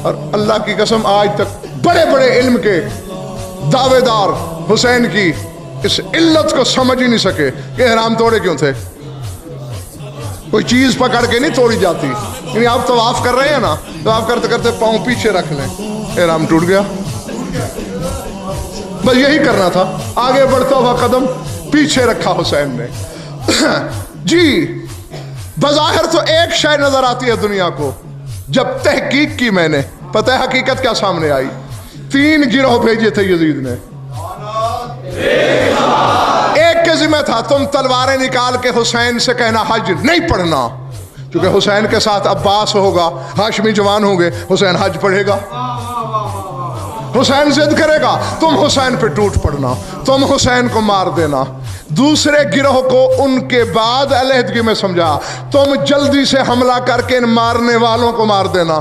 اور اللہ کی قسم آج تک بڑے بڑے علم کے دعوے دار حسین کی اس علت کو سمجھ ہی نہیں سکے کہ احرام توڑے کیوں تھے. کوئی چیز پکڑ کے نہیں توڑی جاتی. یعنی آپ طواف کر رہے ہیں نا, طواف کرتے کرتے پاؤں پیچھے رکھ لیں, احرام ٹوٹ گیا. بس یہی کرنا تھا, آگے بڑھتا ہوا قدم پیچھے رکھا حسین نے. جی بظاہر تو ایک شے نظر آتی ہے دنیا کو, جب تحقیق کی میں نے پتہ ہے حقیقت کیا سامنے آئی. 3 گروہ بھیجے تھے یزید نے. ایک کے ذمہ تھا تم تلواریں نکال کے حسین سے کہنا حج نہیں پڑھنا, کیونکہ حسین کے ساتھ عباس ہوگا, ہاشمی جوان ہوں گے, حسین حج پڑھے گا. حسین ضد کرے گا, تم حسین پہ ٹوٹ پڑنا, تم حسین کو مار دینا. دوسرے گروہ کو ان کے بعد علیحدگی میں سمجھا, تم جلدی سے حملہ کر کے ان مارنے والوں کو مار دینا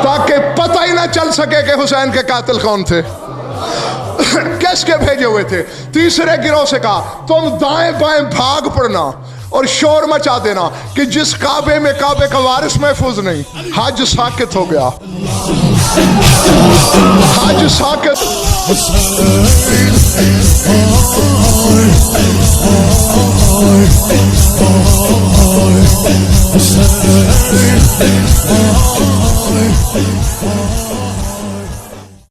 تاکہ پتہ ہی نہ چل سکے کہ حسین کے قاتل کون تھے. کس کے بھیجے ہوئے تھے؟ تیسرے گروہ سے کہا تم دائیں بائیں بھاگ پڑنا اور شور مچا دینا کہ جس کعبے میں کعبے کا وارث محفوظ نہیں, حج ساکت ہو گیا, حج ساکت. Oh